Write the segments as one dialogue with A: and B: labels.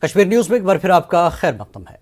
A: Kashmir news में एक बार फिर आपका खैर मकदम है।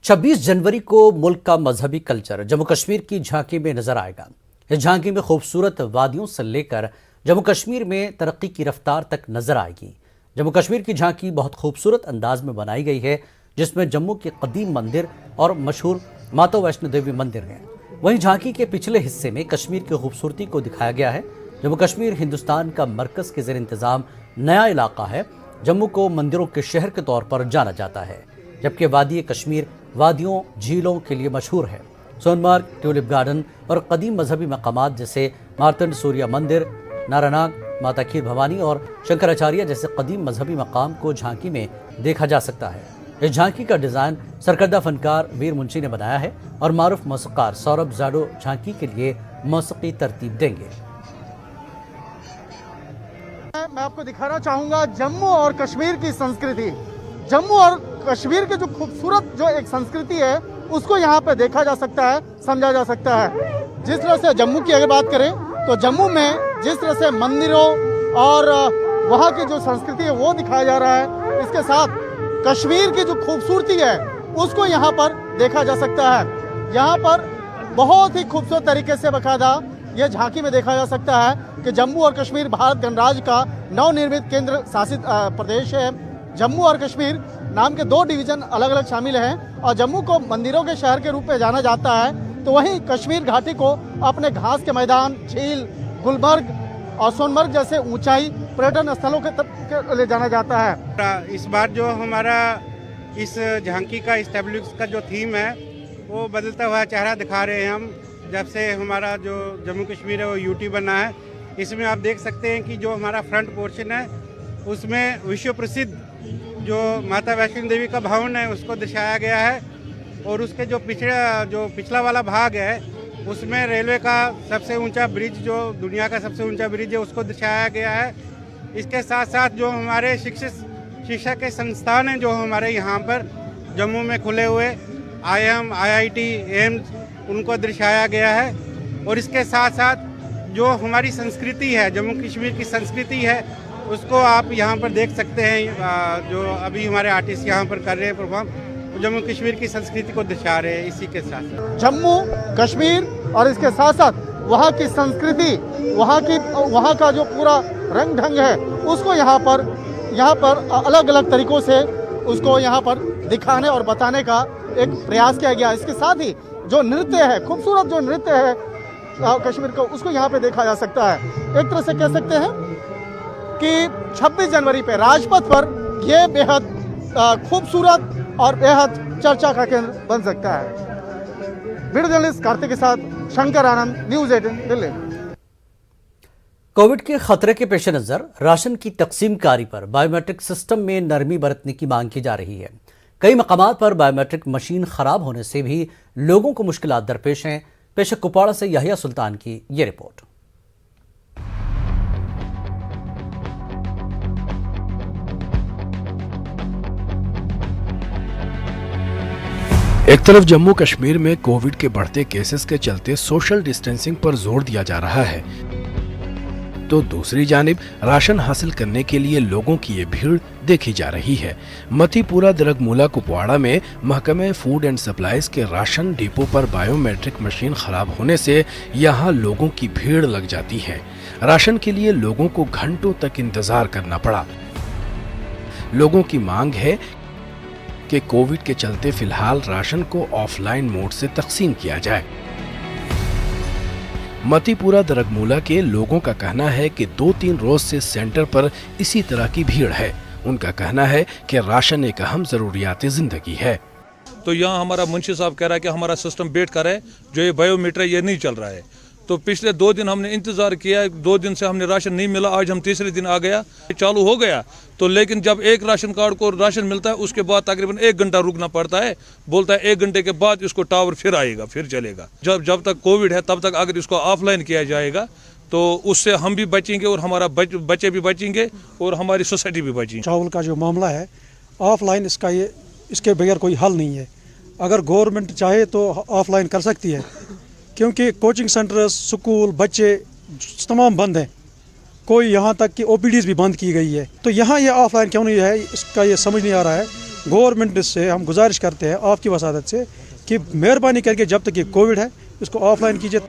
A: 26 जनवरी को मुल्क का मजहबी कल्चर जम्मू कश्मीर की झांकी में नजर आएगा। इस झांकी में खूबसूरत वादियों से लेकर जम्मू कश्मीर में तरक्की की रफ्तार तक नजर आएगी। जम्मू कश्मीर की झांकी बहुत खूबसूरत अंदाज में बनाई गई है, जिसमें जम्मू के कदीम मंदिर और मशहूर माता वैष्णो देवी मंदिर हैं। वहीं झांकी के पिछले हिस्से में कश्मीर की खूबसूरती को दिखाया गया है। जम्मू कश्मीर हिंदुस्तान का मरकज के ज़ेर इंतज़ाम नया इलाका है। जम्मू को मंदिरों के शहर के तौर पर जाना जाता है, जबकि वादी कश्मीर वादियों झीलों के लिए मशहूर है। सोनमार्ग, ट्यूलिप गार्डन और कदीम मजहबी मकामात जैसे मार्तंड सूर्य मंदिर, नारानाग, माता खीर भवानी और शंकराचार्य जैसे कदीम मजहबी मकाम को झांकी में देखा जा सकता है। इस झांकी का डिज़ाइन सरकर्दा फनकार वीर मुंशी ने बनाया है और मारूफ मौसीक़ार सौरभ जाडो झांकी के लिए मौसीकी तरतीब देंगे।
B: मैं आपको दिखाना चाहूंगा जम्मू और कश्मीर की संस्कृति। जम्मू और कश्मीर की जो खूबसूरत जो एक संस्कृति है उसको यहाँ पे देखा जा सकता है, समझा जा सकता है। जिस तरह से जम्मू की अगर बात करें तो जम्मू में जिस तरह से मंदिरों और वहाँ की जो संस्कृति है वो दिखाया जा रहा है, इसके साथ कश्मीर की जो खूबसूरती है उसको यहाँ पर देखा जा सकता है। यहाँ पर बहुत ही खूबसूरत तरीके से बाकायदा ये झांकी में देखा जा सकता है कि जम्मू और कश्मीर भारत गणराज्य का नवनिर्मित केंद्र शासित प्रदेश है। जम्मू और कश्मीर नाम के 2 डिवीजन अलग अलग शामिल हैं और जम्मू को मंदिरों के शहर के रूप में जाना जाता है, तो वहीं कश्मीर घाटी को अपने घास के मैदान, झील, गुलमर्ग और सोनमर्ग जैसे ऊंचाई पर्यटन स्थलों के ले जाना जाता है।
C: इस बार जो हमारा इस झांकी का इस्टेब्लिश का जो थीम है वो बदलता हुआ चेहरा दिखा रहे हैं हम। जब से हमारा जो जम्मू कश्मीर है वो यूटी बना है, इसमें आप देख सकते हैं कि जो हमारा फ्रंट पोर्शन है उसमें विश्व प्रसिद्ध जो माता वैष्णो देवी का भवन है उसको दर्शाया गया है, और उसके जो पिछला वाला भाग है उसमें रेलवे का सबसे ऊंचा ब्रिज, जो दुनिया का सबसे ऊंचा ब्रिज है, उसको दर्शाया गया है। इसके साथ साथ जो हमारे शिक्षा के संस्थान हैं जो हमारे यहाँ पर जम्मू में खुले हुए IIM, IIT, एम्स, उनको दर्शाया गया है। और इसके साथ साथ जो हमारी संस्कृति है, जम्मू कश्मीर की संस्कृति है, उसको आप यहाँ पर देख सकते हैं। जो अभी हमारे आर्टिस्ट यहाँ पर कर रहे हैं परफॉर्म, जम्मू कश्मीर की संस्कृति को दर्शा रहे हैं। इसी के साथ
B: जम्मू कश्मीर और इसके साथ साथ वहाँ की संस्कृति, वहाँ का जो पूरा रंग ढंग है उसको यहाँ पर अलग अलग तरीकों से उसको यहाँ पर दिखाने और बताने का एक प्रयास किया गया। इसके साथ ही जो नृत्य है, खूबसूरत जो नृत्य है कश्मीर का, उसको यहाँ पे देखा जा सकता है। एक तरह से कह सकते हैं कि 26 जनवरी पे राजपथ पर यह बेहद खूबसूरत और बेहद चर्चा का केंद्र बन सकता है। वीडियो जर्नलिस्ट कार्तिक के साथ शंकर आनंद, न्यूज़ 18 दिल्ली।
A: कोविड के खतरे के पेश नज़र राशन की तकसीमकारी पर बायोमेट्रिक सिस्टम में नरमी बरतने की मांग की जा रही है। कई मकामात पर बायोमेट्रिक मशीन खराब होने से भी लोगों को मुश्किलात दरपेश हैं। पेश कुपवाड़ा से याहिया सुल्तान की ये रिपोर्ट।
D: एक तरफ जम्मू कश्मीर में कोविड के बढ़ते केसेस के चलते सोशल डिस्टेंसिंग पर जोर दिया जा रहा है, तो दूसरी जानिब राशन हासिल करने के लिए लोगों की ये भीड़ देखी जा रही है। मतीपुरा दरगमूला कुपवाड़ा में महकमे फूड एंड सप्लाईज के राशन डिपो पर बायोमेट्रिक मशीन खराब होने से यहाँ लोगों की भीड़ लग जाती है। राशन के लिए लोगों को घंटों तक इंतजार करना पड़ा। लोगों की मांग है कि कोविड के चलते फिलहाल राशन को ऑफलाइन मोड से तकसीम किया जाए। मतीपुरा दरगमूला के लोगों का कहना है कि 2-3 रोज से सेंटर पर इसी तरह की भीड़ है। उनका कहना है कि राशन एक अहम जरूरियात जिंदगी है।
E: तो यहाँ हमारा मुंशी साहब कह रहा है कि हमारा सिस्टम वेट करे, जो ये बायोमीटर ये नहीं चल रहा है। तो पिछले 2 दिन हमने इंतजार किया, 2 दिन से हमने राशन नहीं मिला। आज हम तीसरे दिन आ गया, चालू हो गया। तो लेकिन जब एक राशन कार्ड को राशन मिलता है उसके बाद तकरीबन 1 घंटा रुकना पड़ता है। बोलता है 1 घंटे के बाद इसको टावर फिर आएगा, फिर चलेगा। जब तक कोविड है तब तक अगर इसको ऑफलाइन किया जाएगा तो उससे हम भी बचेंगे और हमारा बच्चे भी बचेंगे और हमारी सोसाइटी भी बचेगी।
F: चावल का जो मामला है ऑफलाइन, इसके बगैर कोई हल नहीं है। अगर गवर्नमेंट चाहे तो ऑफलाइन कर सकती है, क्योंकि कोचिंग सेंटर, स्कूल, बच्चे तमाम बंद हैं। कोई यहाँ तक कि OPDs भी बंद की गई है। तो यहाँ ये ऑफलाइन क्यों नहीं है, इसका ये समझ नहीं आ रहा है। गवर्नमेंट से हम गुजारिश करते हैं आपकी वसादत से कि मेहरबानी करके जब तक ये कोविड है इसको ऑफलाइन कीजिए।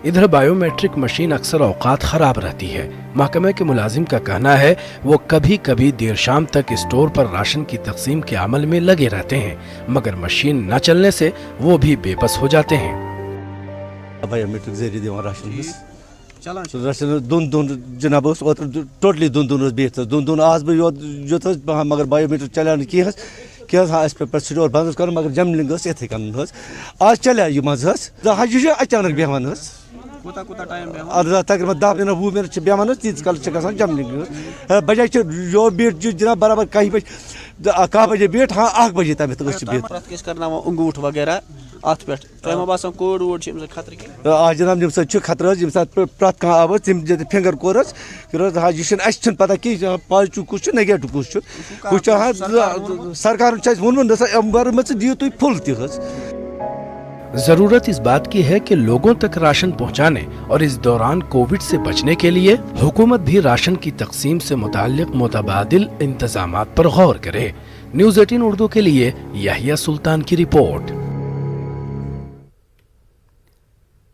D: इधर बायोमेट्रिक मशीन अक्सर औकात खराब रहती है। महकमे के मुलाजिम का कहना है वो कभी कभी देर शाम तक स्टोर पर राशन की तकसीम के अमल में लगे रहते हैं, मगर मशीन न चलने से वो भी बेबस हो जाते हैं।
G: बायोमेट्रिक जरिए दिवान राशन दोन जनाब टोटली दोन बिहत दोन आज योत मगर बायोमेट्रिक चलिया क्या पे स्टोर बंद कर मगर जमलिंग इथे कन आज चलिया यह अचानक बेहान तकरीबन 10 मिनट 20 मिनट बेहान तीस कल जमलिंग बजाय यो बीट जनाब बराबर 1 बजे बीट हाँ 1 बजे तम
H: अंगूठ वगैरह अत पे कोड वोड खतर
G: आ जनाब यम खतर प्रत कह आव तम फिंगर कोर यह पता कि पॉजिटिव कुछ नेगेटिव कुछ सरकार वोन दियो तुम फुल तह।
D: जरूरत इस बात की है कि लोगों तक राशन पहुंचाने और इस दौरान कोविड से बचने के लिए हुकूमत भी राशन की तकसीम से मुताल्लिक मुतबादिल इंतजामात पर गौर करे। न्यूज़ 18 उर्दू के लिए याहिया सुल्तान की रिपोर्ट।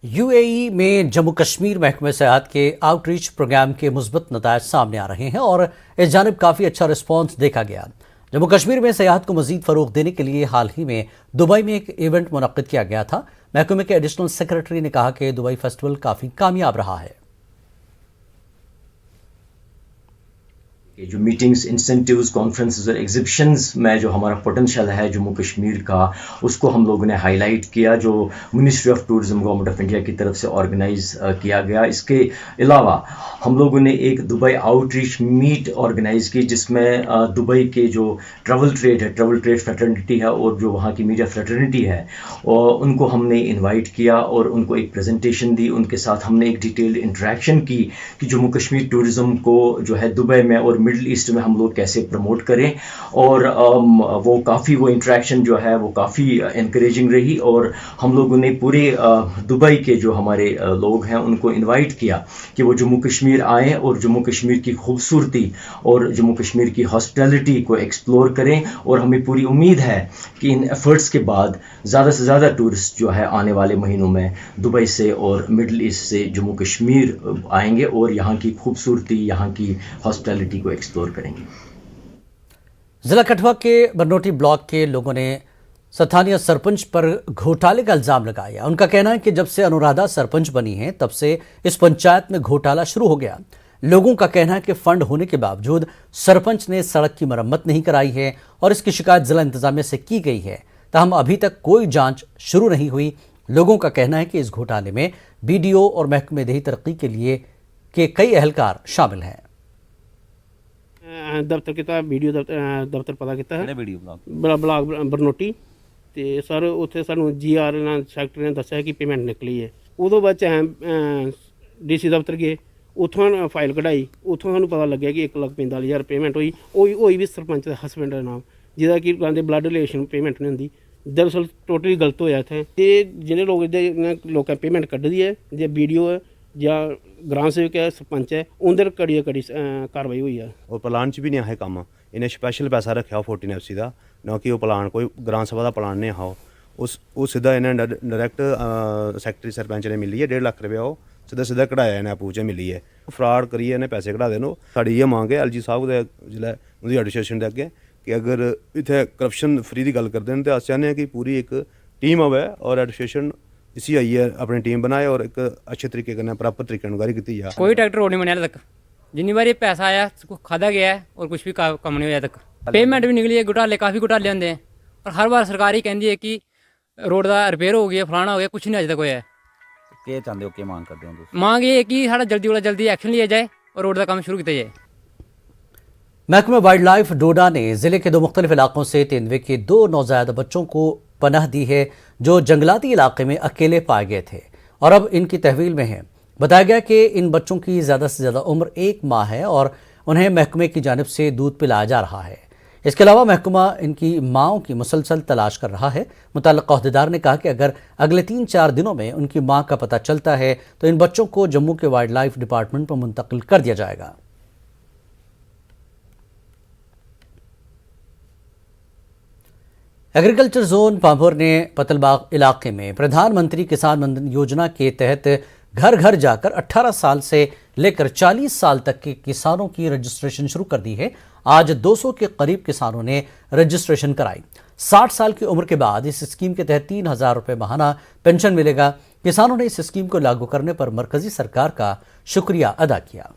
A: यूएई में जम्मू कश्मीर महकमे सेहत के आउटरीच प्रोग्राम के मुस्बत नतायज सामने आ रहे हैं और इस जानिब काफ़ी अच्छा रिस्पॉन्स देखा गया। जम्मू कश्मीर में सेहत को मजीद फ़रोग देने के लिए हाल ही में दुबई में एक इवेंट मुनक्किद किया गया था। महकमे के एडिशनल सेक्रेटरी ने कहा कि दुबई फेस्टिवल काफ़ी कामयाब रहा है।
I: जो मीटिंग्स, इंसेंटिव्स, कॉन्फ्रेंसेस और एग्जिबिशंस में जो हमारा पोटेंशियल है जम्मू कश्मीर का, उसको हम लोगों ने हाईलाइट किया, जो ministry of tourism government of India की तरफ से ऑर्गेनाइज किया गया। इसके अलावा हम लोगों ने एक दुबई आउटरीच मीट ऑर्गेनाइज की जिसमें दुबई के जो ट्रैवल ट्रेड फ्रेटर्निटी है और जो वहाँ की मीडिया फ्रेटर्निटी है और उनको हमने इन्वाइट किया और उनको एक प्रेजेंटेशन दी। उनके साथ हमने एक डिटेल्ड इंटरेक्शन की कि जम्मू कश्मीर टूरिज्म को जो है दुबई में और मिडल ईस्ट में हम लोग कैसे प्रमोट करें, और वो इंटरेक्शन जो है वो काफ़ी इनकरेजिंग रही। और हम लोगों ने पूरे दुबई के जो हमारे लोग हैं उनको इनवाइट किया कि वो जम्मू कश्मीर आएँ और जम्मू कश्मीर की खूबसूरती और जम्मू कश्मीर की हॉस्पिटैलिटी को एक्सप्लोर करें। और हमें पूरी उम्मीद है कि इन एफर्ट्स के बाद ज़्यादा से ज़्यादा टूरिस्ट जो है आने वाले महीनों में दुबई से और मिडल ईस्ट से जम्मू कश्मीर आएंगे और यहाँ की खूबसूरती, यहाँ की हॉस्पिटैलिटी को एक्सप्लोर करेंगे।
A: जिला कठुआ के बरनोटी ब्लॉक के लोगों ने स्थानीय सरपंच पर घोटाले का इल्जाम लगाया। उनका कहना है कि जब से अनुराधा सरपंच बनी है तब से इस पंचायत में घोटाला शुरू हो गया। लोगों का कहना है कि फंड होने के बावजूद सरपंच ने सड़क की मरम्मत नहीं कराई है और इसकी शिकायत जिला इंतजामिया से की गई है, ताहम अभी तक कोई जांच शुरू नहीं हुई। लोगों का कहना है कि इस घोटाले में बीडीओ और महकमे देही तरक्की के लिए के कई एहलकार शामिल हैं।
H: दफ्तर किया वीडियो दफ्तर पता किया ब्लॉक बरनोटी तो सर उत्थे सानू जीआर सैकटरी ने दस्सिया कि पेमेंट निकली है। उदों बाद डीसी दफ्तर गए, उत्थों फाइल कढ़ाई, उत्थों सानू पता लग्या कि 1,45,000 पेमेंट होई भी सरपंच के हसबैंड का नाम, जिहदा कि कहते ब्लड रिलेशन पेमेंट नहीं होंगी। दरअसल टोटली गलत होया इत्थे ते जिन्हें लोगों पेमेंट कड्ढी है, जे बीडीओ है या ग्राम सेवक है, सरपंच है, उंदर कड़ी कार्रवाई हुई है।
J: और प्लान च भी नहीं है कम, इन्हें स्पैशल पैसा रखा 14FC का, ना कि वो प्लान कोई ग्राम सभा का प्लान नहीं है। उस सीधा इन्हें डायरैक्ट सैकटरी सरपंच ने मिली है 1.5 लाख रुपया, वो सीधा कढ़ाया इन्हें आपूं च मिली है। फ्रॉड करिए इन्हें पैसे कढ़ा देन। साड़ी ये मांग है LG साहब के जिले उनकी एडमिनिस्ट्रेशन के अगे कि अगर इतने करप्शन फ्री की गल करते हैं तो अस चाहते हैं कि पूरी एक टीम आवे और एडमिनिस्ट्रेशन इसी आई है अपनी टीम बनाए और एक अच्छे तरीके से प्रॉपर तरीके गारी की जाए।
K: कोई ट्रैक्टर रोड नहीं बने तक, जितनी बार ये पैसा आया खादा गया है और कुछ भी कम नहीं होया तक। पेमेंट भी निकली है, घोटाले काफ़ी घोटाले होंगे हैं और हर बार सरकार ही कहती है कि रोड का रिपेयर हो गया, फलाना हो गया, कुछ नहीं अज तक होया।
L: क्या चाहते हो, क्या मांग करते हो?
K: मांग ये है कि साढ़ा जल्दी वाला जल्दी एक्शन लिया जाए और रोड का काम शुरू किया जाए।
A: महकमा वाइल्ड लाइफ डोडा ने जिले के 2 मुख्तलिफ इलाकों से तेंदुए के 2 नौज़ायदा बच्चों को पनाह दी है जो जंगलाती इलाके में अकेले पाए गए थे और अब इनकी तहवील में है। बताया गया कि इन बच्चों की ज़्यादा से ज़्यादा उम्र 1 माह है और उन्हें महकमे की जानिब से दूध पिलाया जा रहा है। इसके अलावा महकमा इनकी माँओं की मुसलसल तलाश कर रहा है। मुतल्लिक़ अहदेदार ने कहा कि अगर अगले 3-4 दिनों में उनकी माँ का पता चलता है तो इन बच्चों को जम्मू के वाइल्ड लाइफ डिपार्टमेंट पर मुंतकिल कर दिया जाएगा। एग्रीकल्चर जोन पाभर ने पतलबाग इलाके में प्रधानमंत्री किसान मान योजना के तहत घर घर जाकर 18 साल से लेकर 40 साल तक के किसानों की रजिस्ट्रेशन शुरू कर दी है। आज 200 के करीब किसानों ने रजिस्ट्रेशन कराई। 60 साल की उम्र के बाद इस स्कीम के तहत 3,000 रुपये माहाना पेंशन मिलेगा। किसानों ने इस स्कीम को लागू करने पर मरकजी सरकार का शुक्रिया अदा किया।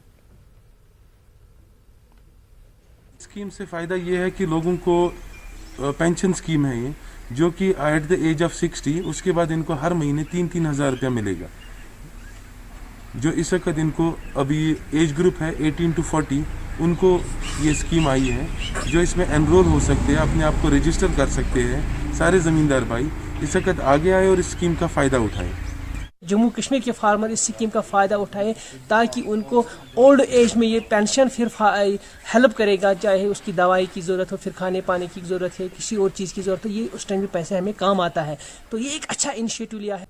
M: स्कीम से फ़ायदा ये है कि लोगों को पेंशन स्कीम है ये, जो कि एट द एज ऑफ 60 उसके बाद इनको हर महीने 3,000 रुपया मिलेगा। जो इस वक्त इनको अभी एज ग्रुप है 18 to 40, उनको ये स्कीम आई है, जो इसमें एनरोल हो सकते हैं, अपने आप को रजिस्टर कर सकते हैं। सारे ज़मींदार भाई इस वक्त आगे आए और इस स्कीम का फ़ायदा उठाएं।
N: जम्मू कश्मीर के फार्मर इस स्कीम का फ़ायदा उठाएं ताकि उनको ओल्ड एज में ये पेंशन फिर हेल्प करेगा, चाहे उसकी दवाई की ज़रूरत हो, फिर खाने पाने की ज़रूरत है, किसी और चीज़ की ज़रूरत हो, ये उस टाइम भी पैसे हमें काम आता है। तो ये एक अच्छा इनिशिएटिव लिया है।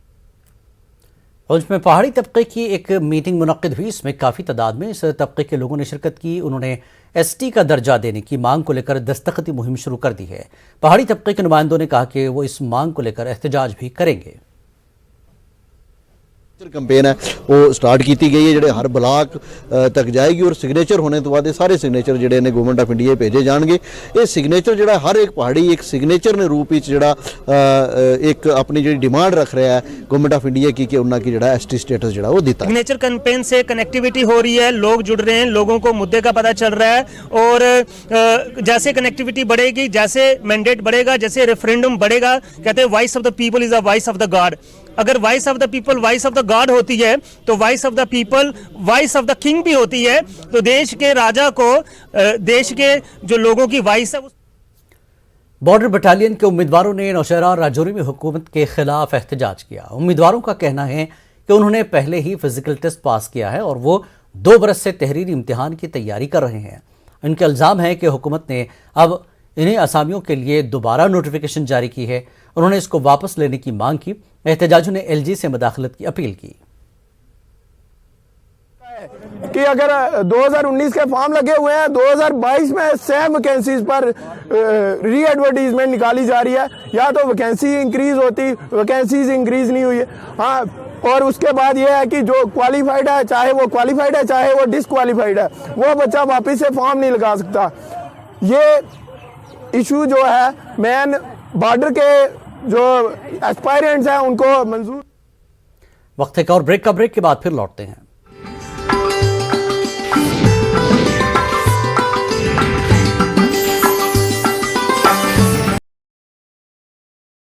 A: उसमें पहाड़ी तबके की एक मीटिंग मुनक्किद हुई। इसमें काफ़ी तादाद में इस तबके के लोगों ने शिरकत की। उन्होंने ST का दर्जा देने की मांग को लेकर दस्तखती मुहिम शुरू कर दी है। पहाड़ी तबके के नुमाइंदों ने कहा कि वो इस मांग को लेकर एहतजाज भी करेंगे।
O: कंपेन है वो स्टार्ट की गई है, जो हर ब्लाक तक जाएगी और सिग्नेचर होने तो बाद सारे सिग्नेचर जोड़े ने गवर्नमेंट ऑफ इंडिया भेजे जाएंगे। ये सिग्नेचर जोड़ा हर एक पहाड़ी एक सिग्नेचर ने रूप जोड़ा एक अपनी जी डिमांड रख रहा है गवर्नमेंट ऑफ इंडिया की कि उन्होंने जोड़ा ST स्टेटस जोड़ा वो दिता।
P: सिग्नेचर कैंपेन से कनेक्टिविटी हो रही है, लोग जुड़ रहे हैं, लोगों को मुद्दे का पता चल रहा है और जैसे कनेक्टिविटी बढ़ेगी, जैसे मैंडेट बढ़ेगा, जैसे रेफरेंडम बढ़ेगा, कहते हैं voice of the people is the voice of the god. अगर voice of the people voice of the god होती है तो voice of the people voice of the king भी होती है। तो देश के राजा को देश के जो लोगों की वॉइस है।
A: बॉर्डर बटालियन के उम्मीदवारों ने नौशहरा और राजौरी में हुकूमत के खिलाफ एहतजाज किया। उम्मीदवारों का कहना है कि उन्होंने पहले ही फिजिकल टेस्ट पास किया है और वो 2 बरस से तहरीरी इम्तिहान की तैयारी कर रहे हैं। इनका इल्ज़ाम है कि हुकूमत ने अब इन्हीं असामियों के लिए दोबारा नोटिफिकेशन जारी की है। उन्होंने इसको वापस लेने की मांग की। एहतजाजियों ने LG से मदाखलत की अपील की
Q: कि अगर 2019 के फॉर्म लगे हुए हैं, 2022 में सेम वैकेंसीज पर री एडवर्टीजमेंट निकाली जा रही है। या तो वैकेंसी इंक्रीज होती, वैकेंसीज इंक्रीज नहीं हुई है। हाँ, और उसके बाद ये है कि जो क्वालिफाइड है, चाहे वो क्वालिफाइड है चाहे वो डिसक्वालिफाइड है, वो बच्चा वापस से फॉर्म नहीं लगा सकता। ये इशू जो है मेन बॉर्डर के जो एस्पायरेंट्स हैं उनको मंजूर।
A: वक्त एक और ब्रेक के बाद फिर लौटते हैं।